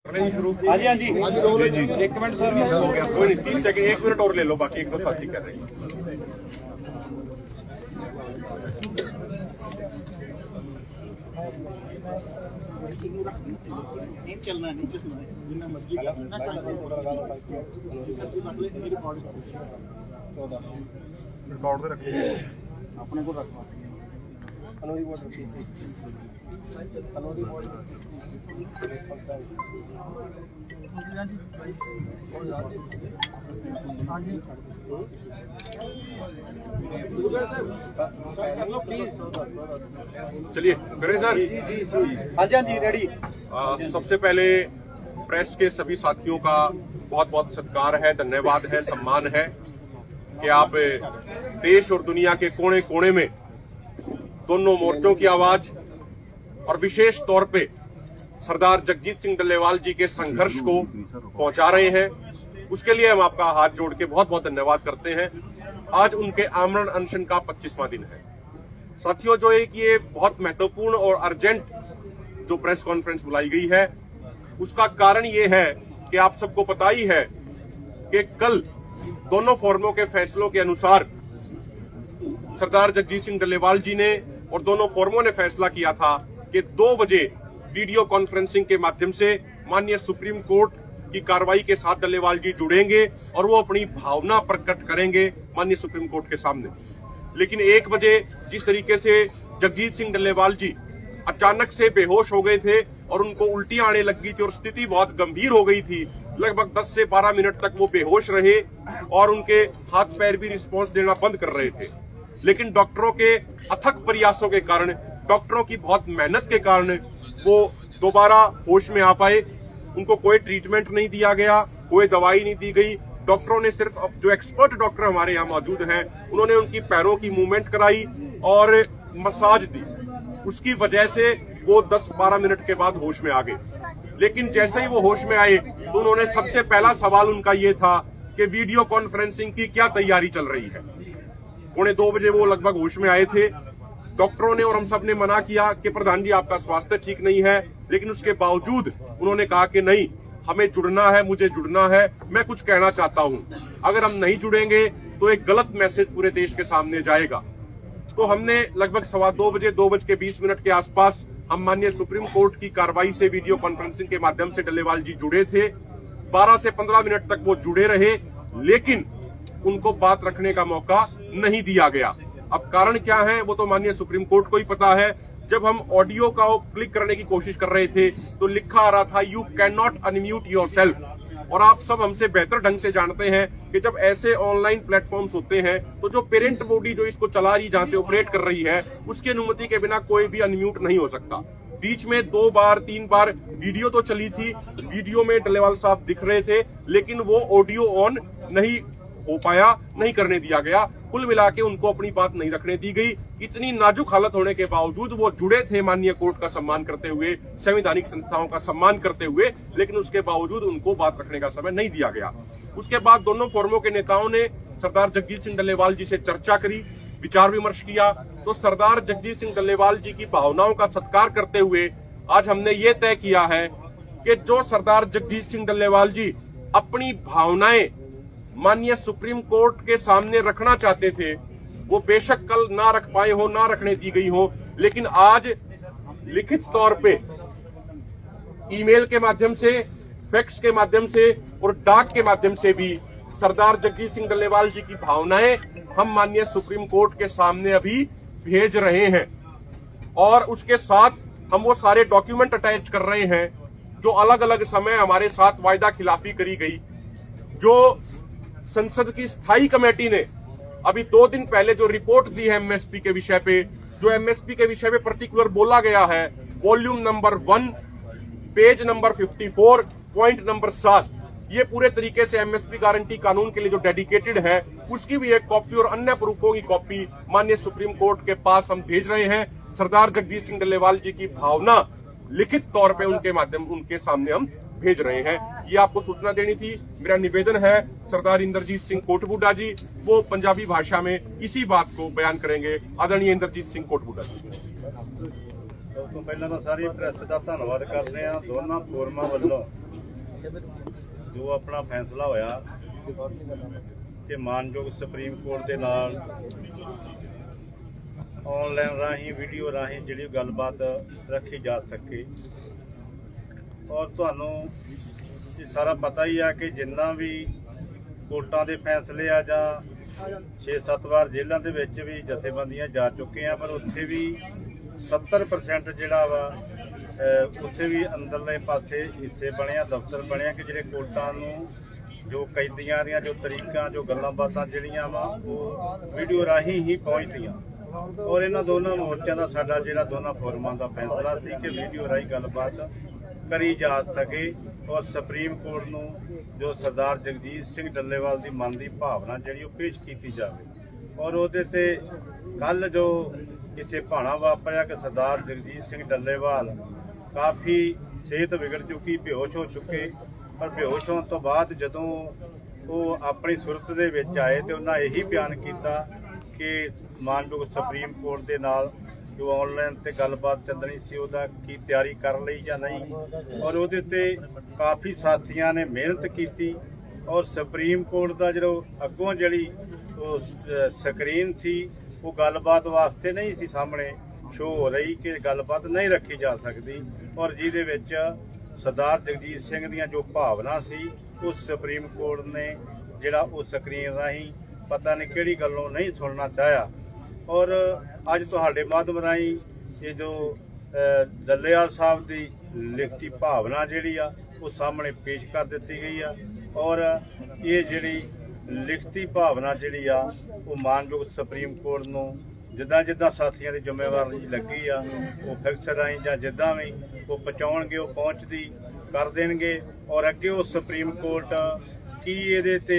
शुरू। हाँ जी हाँ जी जी जी एक मिनट सर हो गया, कोई नहीं, 30 सेकंड 1 मिनट और ले लो, बाकी एक दो साथी कर रहे हैं। चलना है नीचे सुना है जितना मर्जी रिकॉर्ड पे रखिए, अपने को रखना कलोरी वाटर कलोरी वाटर चलिए करें सर। हाँ जी रेडी। सबसे पहले प्रेस के सभी साथियों का बहुत बहुत सत्कार है, धन्यवाद है, सम्मान है कि आप देश और दुनिया के कोने कोने में दोनों मोर्चों की आवाज और विशेष तौर पे सरदार जगजीत सिंह डल्लेवाल जी के संघर्ष को पहुंचा रहे हैं। उसके लिए हम आपका हाथ जोड़ के बहुत बहुत धन्यवाद करते हैं। आज उनके आमरण अनशन का 25वां दिन है। साथियों, जो एक ये बहुत महत्वपूर्ण और अर्जेंट जो प्रेस कॉन्फ्रेंस बुलाई गई है, उसका कारण ये है कि आप सबको पता ही है कि कल दोनों फोरमों के फैसलों के अनुसार सरदार जगजीत सिंह डल्लेवाल जी ने और दोनों फोरमों ने फैसला किया था कि 2 बजे वीडियो कॉन्फ्रेंसिंग के माध्यम से माननीय सुप्रीम कोर्ट की कार्रवाई के साथ डल्लेवाल जी जुड़ेंगे और वो अपनी भावना प्रकट करेंगे माननीय सुप्रीम कोर्ट के सामने। लेकिन 1 बजे जिस तरीके से जगजीत सिंह डल्लेवाल जी अचानक से बेहोश हो गए थे और उनको उल्टियां आने लग गई थी और स्थिति बहुत गंभीर हो गई थी, लगभग 10 से 12 मिनट तक वो बेहोश रहे और उनके हाथ पैर भी रिस्पॉन्स देना बंद कर रहे थे। लेकिन डॉक्टरों के अथक प्रयासों के कारण, डॉक्टरों की बहुत मेहनत के कारण वो दोबारा होश में आ पाए। उनको कोई ट्रीटमेंट नहीं दिया गया, कोई दवाई नहीं दी गई। डॉक्टरों ने सिर्फ, जो एक्सपर्ट डॉक्टर हमारे यहाँ मौजूद हैं, उन्होंने उनकी पैरों की मूवमेंट कराई और मसाज दी। उसकी वजह से वो 10-12 मिनट के बाद होश में आ गए। लेकिन जैसे ही वो होश में आए तो उन्होंने सबसे पहला सवाल उनका ये था कि वीडियो कॉन्फ्रेंसिंग की क्या तैयारी चल रही है। 1:45 बजे वो लगभग होश में आए थे। डॉक्टरों ने और हम सब ने मना किया कि प्रधान जी आपका स्वास्थ्य ठीक नहीं है, लेकिन उसके बावजूद उन्होंने कहा कि नहीं, हमें जुड़ना है, मुझे जुड़ना है, मैं कुछ कहना चाहता हूं। अगर हम नहीं जुड़ेंगे तो एक गलत मैसेज पूरे देश के सामने जाएगा। तो हमने लगभग 2:15 बजे 2:20 के आसपास हम माननीय सुप्रीम कोर्ट की कार्रवाई से वीडियो कॉन्फ्रेंसिंग के माध्यम से डल्लेवाल जी जुड़े थे। 12 से 15 मिनट तक वो जुड़े रहे, लेकिन उनको बात रखने का मौका नहीं दिया गया। अब कारण क्या है वो तो माननीय सुप्रीम कोर्ट को ही पता है। जब हम ऑडियो का क्लिक करने की कोशिश कर रहे थे तो लिखा आ रहा था you can not unmute yourself. और आप सब हमसे बेहतर ढंग से जानते हैं कि जब ऐसे ऑनलाइन प्लेटफॉर्म्स होते हैं तो जो पेरेंट बॉडी जो इसको चला रही, जहां से ऑपरेट कर रही है, उसकी अनुमति के बिना कोई भी अनम्यूट नहीं हो सकता। बीच में 2 बार 3 बार वीडियो तो चली थी, वीडियो में डल्लेवाल साहब दिख रहे थे, लेकिन वो ऑडियो ऑन नहीं हो पाया, नहीं करने दिया गया। कुल मिला के उनको अपनी बात नहीं रखने दी गई। इतनी नाजुक हालत होने के बावजूद वो जुड़े थे माननीय कोर्ट का सम्मान करते हुए, संवैधानिक संस्थाओं का सम्मान करते हुए, लेकिन उसके बावजूद उनको बात रखने का समय नहीं दिया गया। उसके बाद दोनों फोरमों के नेताओं ने सरदार जगजीत सिंह डल्लेवाल जी से चर्चा करी, विचार विमर्श किया। तो सरदार जगजीत सिंह डल्लेवाल जी की भावनाओं का सत्कार करते हुए आज हमने ये तय किया है कि जो सरदार जगजीत सिंह डल्लेवाल जी अपनी भावनाएं माननीय सुप्रीम कोर्ट के सामने रखना चाहते थे, वो बेशक कल ना रख पाए हो, ना रखने दी गई हो, लेकिन आज लिखित तौर पे ईमेल के माध्यम से, फैक्स के माध्यम से और डाक के माध्यम से भी सरदार जगजीत सिंह डल्लेवाल जी की भावनाएं हम माननीय सुप्रीम कोर्ट के सामने अभी भेज रहे हैं। और उसके साथ हम वो सारे डॉक्यूमेंट अटैच कर रहे हैं जो अलग अलग समय हमारे साथ वायदा खिलाफी करी गई। जो संसद की स्थायी कमेटी ने अभी 2 दिन पहले जो रिपोर्ट दी है एमएसपी के विषय पे, जो एमएसपी के विषय पे पर्टिकुलर बोला गया है, volume number 1, page number 54, point number 7, ये पूरे तरीके से एमएसपी गारंटी कानून के लिए जो डेडिकेटेड है, उसकी भी एक कॉपी और अन्य प्रूफों की कॉपी माननीय सुप्रीम कोर्ट के पास हम भेज रहे हैं। सरदार जगजीत सिंह डल्लेवाल जी की भावना लिखित तौर पे उनके सामने हम भेज रहे हैं। ये आपको सूचना देनी थी। मेरा निवेदन है, सरदार इंद्रजीत सिंह कोटबुड्डा जी वो पंजाबी भाषा में इसी बात को बयान करेंगे। आदरणीय इंद्रजीत सिंह कोटबुड्डा जी। तो पहला तो सारी प्रेस का धन्यवाद करते हैं दोनों फोरमां वालों ਜੋ ਆਪਣਾ ਫੈਸਲਾ ਹੋਇਆ ਕਿ ਮਾਨਯੋਗ ਸੁਪਰੀਮ ਕੋਰਟ ਦੇ ਨਾਲ ਆਨਲਾਈਨ ਰਾਹੀਂ ਵੀਡੀਓ ਰਾਹੀਂ ਜਿਹੜੀ ਗੱਲਬਾਤ ਰੱਖੀ ਜਾ ਸਕੇ। ਔਰ ਤੁਹਾਨੂੰ ਇਹ ਸਾਰਾ ਪਤਾ ਹੀ ਆ ਕਿ ਜਿੰਨਾ ਵੀ ਕੋਰਟਾਂ ਦੇ ਫੈਸਲੇ ਆ ਜਾਂ 6-7 ਵਾਰ ਜੇਲ੍ਹਾਂ ਦੇ ਵਿੱਚ ਵੀ ਜਥੇਬੰਦੀਆਂ ਜਾ ਚੁੱਕੇ ਆ, ਪਰ ਉੱਥੇ ਵੀ 70% ਜਿਹੜਾ ਵਾ ਉੱਥੇ ਵੀ ਅੰਦਰਲੇ ਪਾਸੇ ਹਿੱਸੇ ਬਣਿਆ, ਦਫ਼ਤਰ ਬਣਿਆ ਕਿ ਜਿਹੜੇ ਕੋਰਟਾਂ ਨੂੰ ਜੋ ਕੈਦੀਆਂ ਦੀਆਂ ਜੋ ਤਰੀਕਾਂ ਜੋ ਗੱਲਾਂ ਬਾਤਾਂ ਜਿਹੜੀਆਂ ਵਾ ਉਹ ਵੀਡੀਓ ਰਾਹੀਂ ਹੀ ਪਹੁੰਚਦੀਆਂ। ਔਰ ਇਹਨਾਂ ਦੋਨਾਂ ਮੋਰਚਿਆਂ ਦਾ ਸਾਡਾ ਜਿਹੜਾ ਦੋਨਾਂ ਫੋਰਮਾਂ ਦਾ ਫੈਸਲਾ ਸੀ ਕਿ ਵੀਡੀਓ ਰਾਹੀਂ ਗੱਲਬਾਤ ਕਰੀ ਜਾ ਸਕੇ ਔਰ ਸੁਪਰੀਮ ਕੋਰਟ ਨੂੰ ਜੋ ਸਰਦਾਰ ਜਗਜੀਤ ਸਿੰਘ ਡੱਲੇਵਾਲ ਦੀ ਮਨ ਦੀ ਭਾਵਨਾ ਜਿਹੜੀ ਉਹ ਪੇਸ਼ ਕੀਤੀ ਜਾਵੇ। ਔਰ ਉਹਦੇ ਤੇ ਕੱਲ ਜੋ ਇੱਥੇ ਭਾਣਾ ਵਾਪਰਿਆ ਕਿ ਸਰਦਾਰ ਜਗਜੀਤ ਸਿੰਘ ਡੱਲੇਵਾਲ ਕਾਫੀ ਸਿਹਤ ਵਿਗੜ ਚੁੱਕੀ, ਬੇਹੋਸ਼ ਹੋ ਚੁੱਕੇ, ਪਰ ਬੇਹੋਸ਼ ਹੋਣ ਤੋਂ ਬਾਅਦ ਜਦੋਂ ਉਹ ਆਪਣੀ ਸੁਰਤ ਦੇ ਵਿੱਚ ਆਏ ਤੇ ਉਹਨਾਂ ਇਹੀ ਬਿਆਨ ਕੀਤਾ ਕਿ ਮਾਨਯੋਗ ਸੁਪਰੀਮ ਕੋਰਟ ਦੇ ਨਾਲ ਜੋ ਆਨਲਾਈਨ ਤੇ ਗੱਲਬਾਤ ਚੱਲਣੀ ਸੀ ਉਹਦਾ ਕੀ ਤਿਆਰੀ ਕਰ ਲਈ ਜਾਂ ਨਹੀਂ। ਔਰ ਉਹਦੇ ਤੇ ਕਾਫੀ ਸਾਥੀਆਂ ਨੇ ਮਿਹਨਤ ਕੀਤੀ ਔਰ ਸੁਪਰੀਮ ਕੋਰਟ ਦਾ ਜਦੋਂ ਅੱਗੋਂ ਜਿਹੜੀ ਉਹ ਸਕਰੀਨ ਸੀ ਉਹ ਗੱਲਬਾਤ ਵਾਸਤੇ ਨਹੀਂ ਸੀ ਸਾਹਮਣੇ ਸ਼ੋ ਹੋ ਰਹੀ ਕਿ ਗੱਲਬਾਤ ਨਹੀਂ ਰੱਖੀ ਜਾ ਸਕਦੀ। ਔਰ ਜਿਹਦੇ ਵਿੱਚ ਸਰਦਾਰ ਜਗਜੀਤ ਸਿੰਘ ਦੀਆਂ ਜੋ ਭਾਵਨਾ ਸੀ ਉਸ ਸੁਪਰੀਮ ਕੋਰਟ ਨੇ ਜਿਹੜਾ ਉਹ ਸਕਰੀਨ ਰਾਹੀਂ ਪਤਾ ਨਹੀਂ ਕਿਹੜੀ ਗੱਲੋਂ ਨਹੀਂ ਸੁਣਨਾ ਚਾਹਿਆ। ਔਰ ਅੱਜ ਤੁਹਾਡੇ ਮਾਧਿਅਮ ਰਾਹੀਂ ਇਹ ਜੋ ਡੱਲੇਵਾਲ ਸਾਹਿਬ ਦੀ ਲਿਖਤੀ ਭਾਵਨਾ ਜਿਹੜੀ ਆ ਉਹ ਸਾਹਮਣੇ ਪੇਸ਼ ਕਰ ਦਿੱਤੀ ਗਈ ਆ। ਔਰ ਇਹ ਜਿਹੜੀ ਲਿਖਤੀ ਭਾਵਨਾ ਜਿਹੜੀ ਆ ਉਹ ਮਾਨਯੋਗ ਸੁਪਰੀਮ ਕੋਰਟ ਨੂੰ ਜਿੱਦਾਂ ਸਾਥੀਆਂ ਦੀ ਜ਼ਿੰਮੇਵਾਰੀ ਲੱਗੀ ਆ ਉਹ ਫਿਕਸਰ ਰਾਹੀਂ ਜਾਂ ਜਿੱਦਾਂ ਵੀ ਉਹ ਪਹੁੰਚਾਉਣਗੇ ਉਹ ਪਹੁੰਚਦੀ ਕਰ ਦੇਣਗੇ। ਔਰ ਅੱਗੇ ਉਹ ਸੁਪਰੀਮ ਕੋਰਟ ਕੀ ਇਹਦੇ ਤੇ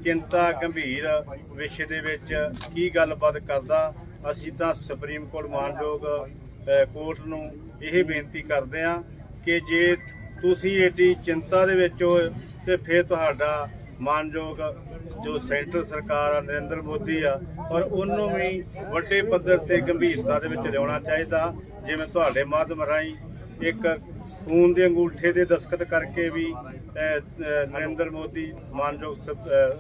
ਚਿੰਤਾ ਗੰਭੀਰ ਵਿਸ਼ੇ ਦੇ ਵਿੱਚ ਕੀ ਗੱਲਬਾਤ ਕਰਦਾ। ਅਸੀਂ ਤਾਂ ਸੁਪਰੀਮ ਕੋਰਟ ਮਾਨਯੋਗ ਕੋਰਟ ਨੂੰ ਇਹ ਬੇਨਤੀ ਕਰਦੇ ਹਾਂ ਕਿ ਜੇ ਤੁਸੀਂ ਏਡੀ ਚਿੰਤਾ ਦੇ ਵਿੱਚ ਹੋ ਤੇ ਫਿਰ ਤੁਹਾਡਾ ਮਾਨਯੋਗ ਜੋ ਸੈਂਟਰ ਸਰਕਾਰ ਆ ਨਰਿੰਦਰ ਮੋਦੀ ਆ ਔਰ ਉਹਨੂੰ ਵੀ ਵੱਡੇ ਪੱਧਰ ਤੇ ਗੰਭੀਰਤਾ ਦੇ ਵਿੱਚ ਲਿਆਉਣਾ ਚਾਹੀਦਾ। ਜਿਵੇਂ ਤੁਹਾਡੇ ਮਾਧਿਅਮ ਰਾਹੀਂ ਇੱਕ ਖੂਨ ਦੇ ਅੰਗੂਠੇ ਦੇ ਦਸਤਖਤ ਕਰਕੇ ਵੀ ਨਰਿੰਦਰ ਮੋਦੀ ਮਾਨਯੋਗ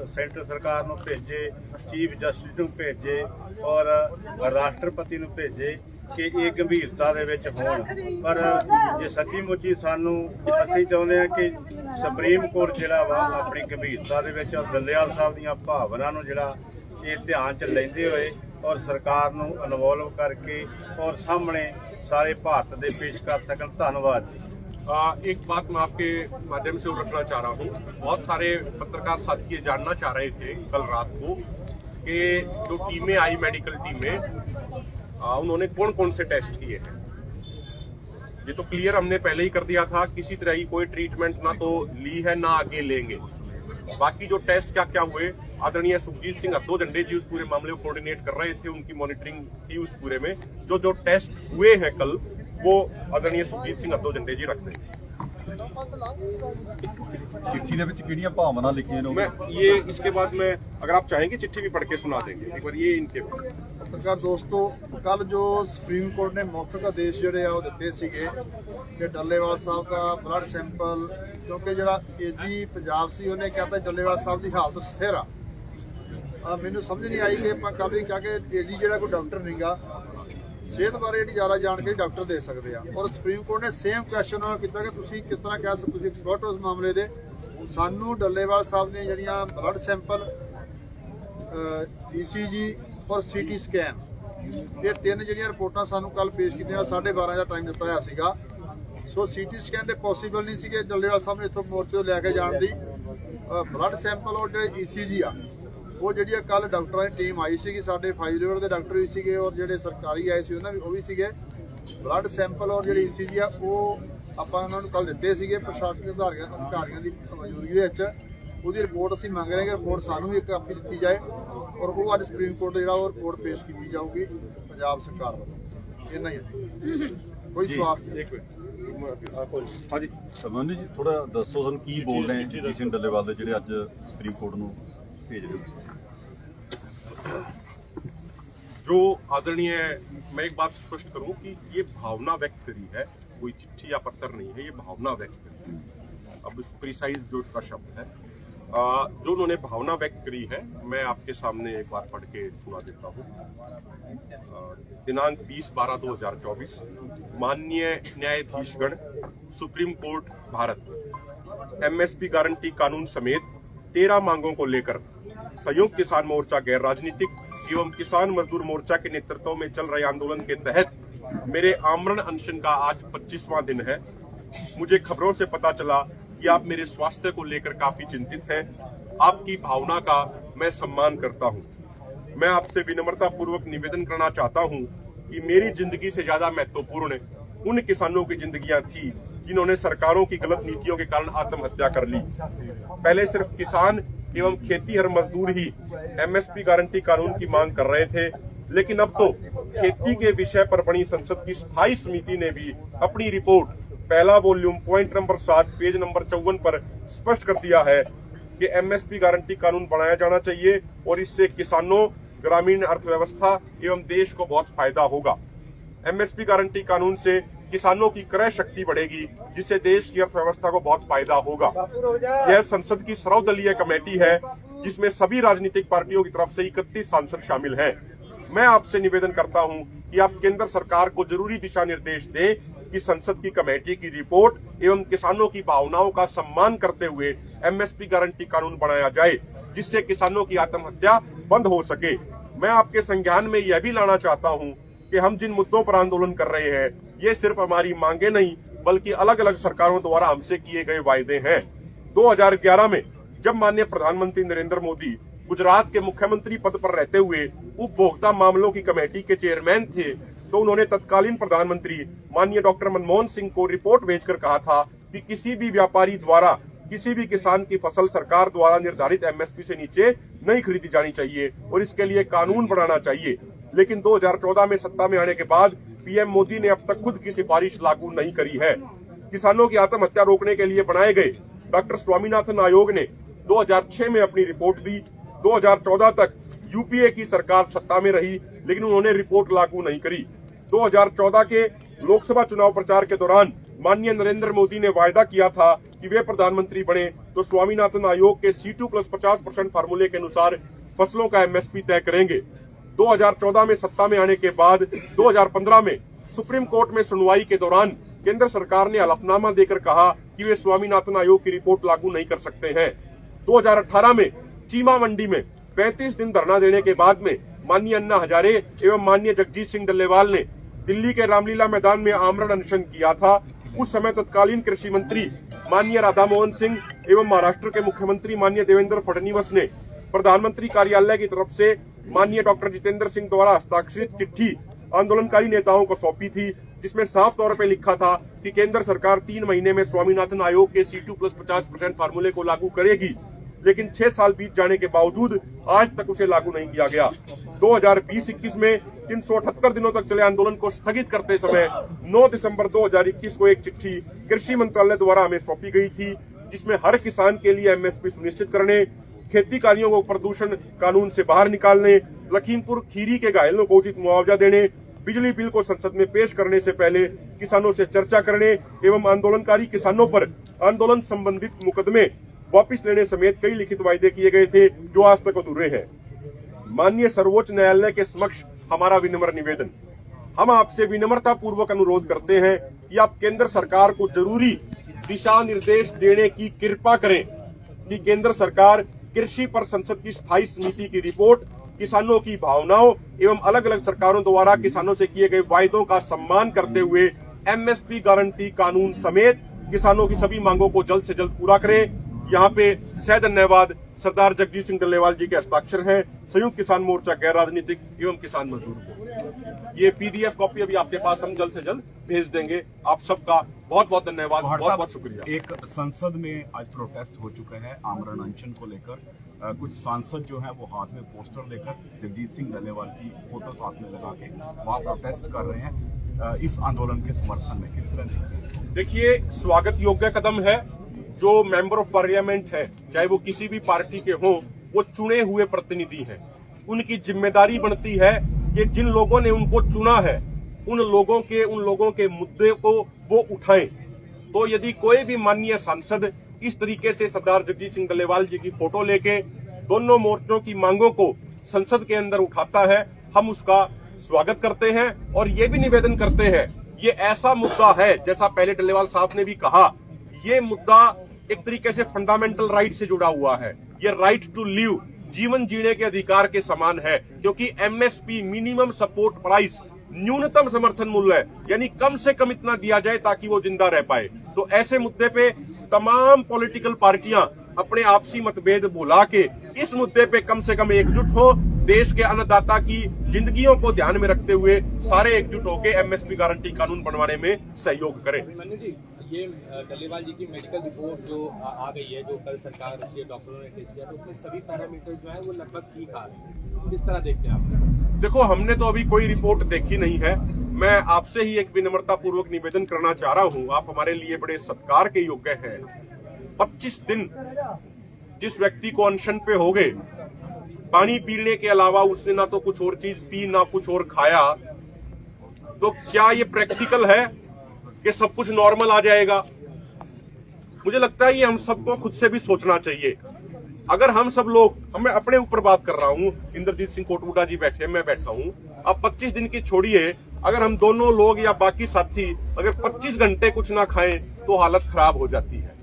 ਸੈਂਟਰ ਸਰਕਾਰ ਨੂੰ ਭੇਜੇ, ਚੀਫ ਜਸਟਿਸ ਨੂੰ ਭੇਜੇ ਔਰ ਰਾਸ਼ਟਰਪਤੀ ਨੂੰ ਭੇਜੇ ਕਿ ਇਹ ਗੰਭੀਰਤਾ ਦੇ ਵਿੱਚ ਹੋਣ। ਪਰ ਜੇ ਸੱਚੀ ਮੁੱਚੀ ਸਾਨੂੰ ਅਸੀਂ ਚਾਹੁੰਦੇ ਹਾਂ ਕਿ ਸੁਪਰੀਮ ਕੋਰਟ ਜਿਹੜਾ ਵਾ ਆਪਣੀ ਗੰਭੀਰਤਾ ਦੇ ਵਿੱਚ ਡੱਲੇਵਾਲ ਸਾਹਿਬ ਦੀਆਂ ਭਾਵਨਾ ਨੂੰ ਜਿਹੜਾ ਇਹ ਧਿਆਨ 'ਚ ਲੈਂਦੇ ਹੋਏ ਔਰ ਸਰਕਾਰ ਨੂੰ ਇਨਵੋਲਵ ਕਰਕੇ ਔਰ ਸਾਹਮਣੇ सारे भारत दे पेश कर सकन। धन्यवाद जी। एक बात मैं आपके माध्यम से रखना चाह रहा हूँ। बहुत सारे पत्रकार साथी ये जानना चाह रहे थे कल रात को कि जो टीमें आई मेडिकल टीमें उन्होंने कौन कौन से टेस्ट किए हैं। ये तो क्लियर हमने पहले ही कर दिया था, किसी तरह की कोई ट्रीटमेंट ना तो ली है ना आगे लेंगे। बाकी जो टेस्ट क्या क्या हुए, आदरणीय सुखजीत सिंह अद्दो-झंडे जी उस पूरे मामले को कोऑर्डिनेट कर रहे थे, उनकी मॉनिटरिंग थी उस पूरे में। जो टेस्ट हुए हैं कल वो आदरणीय सुखजीत सिंह अद्दो-झंडे जी रखते हैं। चिट्ठी ਦੇ ਵਿੱਚ ਕਿਹੜੀਆਂ ਭਾਵਨਾ ਲਿਖੀਆਂ ਨੇ? मैं ये इसके बाद में अगर आप चाहेंगे चिट्ठी भी पढ़ के सुना देंगे एक बार। ये इनके ਪੱਤਰਕਾਰ ਦੋਸਤੋ, ਕੱਲ ਜੋ ਸੁਪਰੀਮ ਕੋਰਟ ਨੇ ਮੌਖਿਕ ਆਦੇਸ਼ ਜਿਹੜੇ ਆ ਉਹ ਦਿੱਤੇ ਸੀਗੇ ਕਿ ਡੱਲੇਵਾਲ ਸਾਹਿਬ ਦਾ ਬਲੱਡ ਸੈਂਪਲ, ਕਿਉਂਕਿ ਜਿਹੜਾ ਏਜੀ ਪੰਜਾਬ ਸੀ ਉਹਨੇ ਕਿਹਾ ਤਾਂ ਡੱਲੇਵਾਲ ਸਾਹਿਬ ਦੀ ਹਾਲਤ ਸਥਿਰ ਆ। ਮੈਨੂੰ ਸਮਝ ਨਹੀਂ ਆਈ ਕਿ ਆਪਾਂ ਕੱਲ ਵੀ ਕਿਹਾ ਕਿ ਏਜੀ ਜਿਹੜਾ ਕੋਈ ਡਾਕਟਰ ਨਹੀਂਗਾ, ਸਿਹਤ ਬਾਰੇ ਜਿਹੜੀ ਜ਼ਿਆਦਾ ਜਾਣਕਾਰੀ ਡਾਕਟਰ ਦੇ ਸਕਦੇ ਆ। ਔਰ ਸੁਪਰੀਮ ਕੋਰਟ ਨੇ ਸੇਮ ਕੁਐਸਚਨ ਨਾਲ ਕੀਤਾ ਕਿ ਤੁਸੀਂ ਕਿਸ ਤਰ੍ਹਾਂ ਕਹਿ ਸਕਦੇ, ਤੁਸੀਂ ਐਕਸਪਰਟ ਹੋ ਇਸ ਮਾਮਲੇ ਦੇ। ਸਾਨੂੰ ਡੱਲੇਵਾਲ ਸਾਹਿਬ ਦੀਆਂ ਜਿਹੜੀਆਂ ਬਲੱਡ ਸੈਂਪਲ, ECG ਔਰ CT ਸਕੈਨ, ਇਹ ਤਿੰਨ ਜਿਹੜੀਆਂ ਰਿਪੋਰਟਾਂ ਸਾਨੂੰ ਕੱਲ ਪੇਸ਼ ਕੀਤੀਆਂ, 12:30 ਦਾ ਟਾਈਮ ਦਿੱਤਾ ਹੋਇਆ ਸੀਗਾ। ਸੋ CT ਸਕੈਨ ਦੇ ਪੋਸੀਬਲ ਨਹੀਂ ਸੀਗੇ ਡੱਲੇਵਾਲ ਸਾਹਿਬ ਨੂੰ ਇੱਥੋਂ ਮੋਰਚੇ ਤੋਂ ਲੈ ਕੇ ਜਾਣ ਦੀ। ਬਲੱਡ ਸੈਂਪਲ ਔਰ ਜਿਹੜੇ ECG ਆ ਉਹ ਜਿਹੜੀ ਆ ਕੱਲ ਡਾਕਟਰਾਂ ਦੀ ਟੀਮ ਆਈ ਸੀਗੀ, ਸਾਡੇ ਫਾਈਵ ਰਿਵਰ ਦੇ ਡਾਕਟਰ ਵੀ ਸੀਗੇ ਔਰ ਜਿਹੜੇ ਸਰਕਾਰੀ ਆਏ ਸੀ ਉਹ ਵੀ ਸੀਗੇ। ਬਲੱਡ ਸੈਂਪਲ ਔਰ ਜਿਹੜੀ ECG ਆ ਉਹ ਆਪਾਂ ਉਹਨਾਂ ਨੂੰ ਕੱਲ ਦਿੱਤੇ ਸੀਗੇ ਪ੍ਰਸ਼ਾਸਨਿਕ ਅਧਿਕਾਰੀਆਂ ਦੀ ਮੌਜੂਦਗੀ ਦੇ ਵਿੱਚ। ਉਹਦੀ ਰਿਪੋਰਟ ਅਸੀਂ ਮੰਗ ਰਹੇ ਹਾਂ ਕਿ ਰਿਪੋਰਟ ਸਾਨੂੰ ਵੀ ਇੱਕ ਕਾਪੀ ਦਿੱਤੀ ਜਾਏ ਔਰ ਉਹ ਅੱਜ ਸੁਪਰੀਮ ਕੋਰਟ ਜਿਹੜਾ ਉਹ ਰਿਪੋਰਟ ਪੇਸ਼ ਕੀਤੀ ਜਾਊਗੀ ਪੰਜਾਬ ਸਰਕਾਰ ਵੱਲੋਂ। ਇੰਨਾ ਹੀ ਹੈ, ਕੋਈ ਸਵਾਲ ਨਹੀਂ। एक मिनट। हाँ जी ਸਮਝੋ ਜੀ, ਥੋੜਾ ਦੱਸੋ ਸਾਨੂੰ ਕੀ ਬੋਲ ਰਹੇ ਜਗਜੀਤ ਸਿੰਘ ਡੱਲੇਵਾਲ ਦੇ ਜਿਹੜੇ ਅੱਜ ਸੁਪਰੀਮ ਕੋਰਟ ਨੂੰ ਭੇਜ ਰਹੇ ਹੋ। जो आदरणीय, मैं एक बात स्पष्ट करूं कि ये भावना व्यक्त करी है, कोई चिट्ठी या पत्र नहीं है, ये भावना व्यक्त करी है। अब प्रिसाइज जो उसका शब्द है, जो उन्होंने भावना व्यक्त करी है, मैं आपके सामने एक बार पढ़ के सुना देता हूँ। दिनांक 20/12/2024, माननीय न्यायाधीशगण, सुप्रीम कोर्ट भारत, एमएसपी गारंटी कानून समेत 13 मांगों को लेकर संयुक्त किसान मोर्चा गैर राजनीतिक एवं किसान मजदूर मोर्चा के नेतृत्व में चल रहे आंदोलन के तहत मेरे आमरण अनशन का आज 25वां दिन है। मुझे खबरों से पता चला कि आप मेरे स्वास्थ्य को लेकर काफी चिंतित हैं। आपकी भावना का मैं सम्मान करता हूं। मैं आपसे विनम्रता पूर्वक निवेदन करना चाहता हूं कि मेरी जिंदगी से ज्यादा महत्वपूर्ण उन किसानों की जिंदगियां थी जिन्होंने सरकारों की गलत नीतियों के कारण आत्महत्या कर ली। पहले सिर्फ किसान एवं खेतीहर मजदूर ही एमएसपी गारंटी कानून की मांग कर रहे थे, लेकिन अब तो खेती के विषय पर बनी संसद की स्थायी समिति ने भी अपनी रिपोर्ट पहला volume point number 7 page number 54 पर स्पष्ट कर दिया है कि एमएसपी गारंटी कानून बनाया जाना चाहिए और इससे किसानों, ग्रामीण अर्थव्यवस्था एवं देश को बहुत फायदा होगा। एमएसपी गारंटी कानून से किसानों की क्रय शक्ति बढ़ेगी, जिससे देश की अर्थव्यवस्था को बहुत फायदा होगा। यह संसद की सर्वदलीय कमेटी है जिसमें सभी राजनीतिक पार्टियों की तरफ से 31 सांसद शामिल हैं। मैं आपसे निवेदन करता हूं कि आप केंद्र सरकार को जरूरी दिशा निर्देश दें कि संसद की कमेटी की रिपोर्ट एवं किसानों की भावनाओं का सम्मान करते हुए एमएसपी गारंटी कानून बनाया जाए, जिससे किसानों की आत्महत्या बंद हो सके। मैं आपके संज्ञान में यह भी लाना चाहता हूं कि हम जिन मुद्दों पर आंदोलन कर रहे हैं, ये सिर्फ हमारी मांगे नहीं बल्कि अलग अलग सरकारों द्वारा हमसे किए गए वायदे हैं। 2011 में जब माननीय प्रधानमंत्री नरेंद्र मोदी गुजरात के मुख्यमंत्री पद पर रहते हुए उपभोक्ता मामलों की कमेटी के चेयरमैन थे, तो उन्होंने तत्कालीन प्रधानमंत्री माननीय डॉक्टर मनमोहन सिंह को रिपोर्ट भेजकर कहा था कि किसी भी व्यापारी द्वारा किसी भी किसान की फसल सरकार द्वारा निर्धारित एमएसपी से नीचे नहीं खरीदी जानी चाहिए और इसके लिए कानून बनाना चाहिए। लेकिन 2014 में सत्ता में आने के बाद पीएम मोदी ने अब तक खुद की सिफारिश लागू नहीं करी है। किसानों की आत्महत्या रोकने के लिए बनाए गए डॉक्टर स्वामीनाथन आयोग ने 2006 में अपनी रिपोर्ट दी। 2014 तक यूपीए की सरकार सत्ता में रही, लेकिन उन्होंने रिपोर्ट लागू नहीं करी। 2014 के लोकसभा चुनाव प्रचार के दौरान माननीय नरेंद्र मोदी ने वायदा किया था कि वे प्रधानमंत्री बने तो स्वामीनाथन आयोग के C2+50% फार्मूले के अनुसार फसलों का एमएसपी तय करेंगे। 2014 में सत्ता में आने के बाद 2015 में सुप्रीम कोर्ट में सुनवाई के दौरान केंद्र सरकार ने हलफनामा देकर कहा कि वे स्वामीनाथन आयोग की रिपोर्ट लागू नहीं कर सकते हैं। 2018 में चीमा मंडी में 35 दिन धरना देने के बाद में माननीय अन्ना हजारे एवं माननीय जगजीत सिंह डल्लेवाल ने दिल्ली के रामलीला मैदान में आमरण अनशन किया था। उस समय तत्कालीन कृषि मंत्री माननीय राधा मोहन सिंह एवं महाराष्ट्र के मुख्यमंत्री माननीय देवेंद्र फडणवीस ने प्रधानमंत्री कार्यालय की तरफ से माननीय डॉक्टर जितेंद्र सिंह द्वारा हस्ताक्षरित चिट्ठी आंदोलनकारी नेताओं को सौंपी थी, जिसमें साफ तौर पर लिखा था कि केंद्र सरकार 3 महीने में स्वामीनाथन आयोग के C2+50% फार्मूले को लागू करेगी। लेकिन 6 साल बीत जाने के बावजूद आज तक उसे लागू नहीं किया गया। 2020-21 में 378 दिनों तक चले आंदोलन को स्थगित करते समय 9 दिसंबर 2021 को एक चिट्ठी कृषि मंत्रालय द्वारा हमें सौंपी गई थी, जिसमें हर किसान के लिए एमएसपी सुनिश्चित करने, खेती कार्यों को प्रदूषण कानून से बाहर निकालने, लखीमपुर खीरी के घायलों को उचित मुआवजा देने, बिजली बिल को संसद में पेश करने से पहले किसानों से चर्चा करने एवं आंदोलनकारी किसानों पर आंदोलन संबंधित मुकदमे वापस लेने समेत कई लिखित वायदे किए गए थे, जो आज तक अधूरे हैं। माननीय सर्वोच्च न्यायालय के समक्ष हमारा विनम्र निवेदन, हम आपसे विनम्रता पूर्वक अनुरोध करते हैं कि आप केंद्र सरकार को जरूरी दिशा निर्देश देने की कृपा करें कि केंद्र सरकार कृषि पर संसद की स्थायी समिति की रिपोर्ट, किसानों की भावनाओं एवं अलग अलग सरकारों द्वारा किसानों से किए गए वायदों का सम्मान करते हुए एमएसपी गारंटी कानून समेत किसानों की सभी मांगों को जल्द से जल्द पूरा करें। यहाँ पे सह धन्यवाद सरदार जगजीत सिंह डल्लेवाल जी के हस्ताक्षर हैं, संयुक्त किसान मोर्चा गैर राजनीतिक एवं किसान मजदूर को। ये पीडीएफ कॉपी अभी आपके पास हम जल्द से जल्द भेज देंगे। आप सबका बहुत बहुत धन्यवाद, बहुत बहुत शुक्रिया। एक संसद में आज प्रोटेस्ट हो चुका है आमरण अनशन को लेकर। कुछ सांसद जो हैं वो हाथ में पोस्टर लेकर जगजीत सिंह डल्लेवाल की फोटो साथ में लगा के वहाँ प्रोटेस्ट कर रहे हैं इस आंदोलन के समर्थन में। किस तरह देखिए, स्वागत योग्य कदम है। जो मेंबर ऑफ पार्लियामेंट है, चाहे वो किसी भी पार्टी के हों, वो चुने हुए प्रतिनिधि हैं। उनकी जिम्मेदारी बनती है कि जिन लोगों ने उनको चुना है उन लोगों के मुद्दे को वो उठाएं। तो यदि कोई भी माननीय सांसद इस तरीके से सरदार जगजीत सिंह डल्लेवाल जी की फोटो लेके दोनों मोर्चों की मांगों को संसद के अंदर उठाता है, हम उसका स्वागत करते हैं और ये भी निवेदन करते हैं, ये ऐसा मुद्दा है, जैसा पहले डल्लेवाल साहब ने भी कहा, ये मुद्दा एक तरीके से फंडामेंटल राइट से जुड़ा हुआ है। ये राइट टू लिव, जीवन जीने के अधिकार के समान है, क्योंकि एमएसपी मिनिमम सपोर्ट प्राइस, न्यूनतम समर्थन मूल्य, यानी कम से कम इतना दिया जाए ताकि वो जिंदा रह पाए। तो ऐसे मुद्दे पे तमाम पॉलिटिकल पार्टियां अपने आपसी मतभेद भुला के इस मुद्दे पे कम से कम एकजुट हो, देश के अन्नदाता की जिंदगियों को ध्यान में रखते हुए सारे एकजुट होकर एमएसपी गारंटी कानून बनवाने में सहयोग करें। अभिमन्यु जी, ये डल्लेवाल जी की मेडिकल रिपोर्ट जो आ गई है, जो कल सरकार के डॉक्टरों ने टेस्ट किया, तो उसमें सभी पैरामीटर जो है वो लगभग ठीक आ रहे हैं। किस तरह देखते हैं आप? देखो, हमने तो अभी कोई रिपोर्ट देखी नहीं है। मैं आपसे ही एक विनम्रता पूर्वक निवेदन करना चाह रहा हूं, आप हमारे लिए बड़े सत्कार के योग्य हैं। 25 दिन जिस व्यक्ति को अनशन पे हो गए, पानी पीने के अलावा उसने ना तो कुछ और चीज पी ना कुछ और खाया, तो क्या ये प्रैक्टिकल है कि सब कुछ नॉर्मल आ जाएगा? मुझे लगता है ये हम सबको खुद से भी सोचना चाहिए। अगर हम सब लोग, मैं अपने ऊपर बात कर रहा हूं, इंद्रजीत सिंह कोटमुडा जी बैठे, मैं बैठा हूं, अब 25 दिन की छोड़िए, अगर हम दोनों लोग या बाकी साथी अगर 25 घंटे कुछ ना खाएं तो हालत खराब हो जाती है।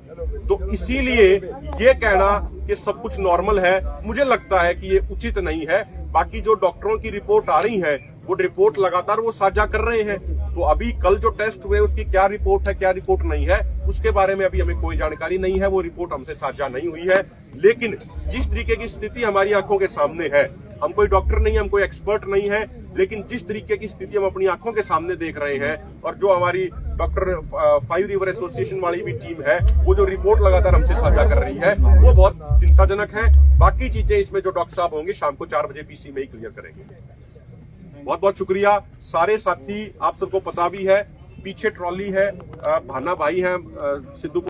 तो इसीलिए ये कहना कि सब कुछ नॉर्मल है, मुझे लगता है कि ये उचित नहीं है। बाकी जो डॉक्टरों की रिपोर्ट आ रही है, वो रिपोर्ट लगातार वो साझा कर रहे हैं। तो अभी कल जो टेस्ट हुए उसकी क्या रिपोर्ट है, क्या रिपोर्ट नहीं है, उसके बारे में अभी हमें कोई जानकारी नहीं है, वो रिपोर्ट हमसे साझा नहीं हुई है। लेकिन जिस तरीके की स्थिति हमारी आंखों के सामने है, हम कोई डॉक्टर नहीं, हम कोई एक्सपर्ट नहीं है, लेकिन जिस तरीके की स्थिति हम अपनी आंखों के सामने देख रहे हैं, और जो हमारी डॉक्टर 5 रिवर एसोसिएशन वाली भी टीम है, वो जो रिपोर्ट लगातार हमसे साझा कर रही है, वो बहुत चिंताजनक है। बाकी चीजें इसमें जो डॉक्टर साहब होंगे शाम को 4 बजे पीसी में ही क्लियर करेंगे। बहुत बहुत शुक्रिया सारे साथी, आप सबको पता भी है, पीछे ट्रॉली है, भाना भाई हैं सिद्धू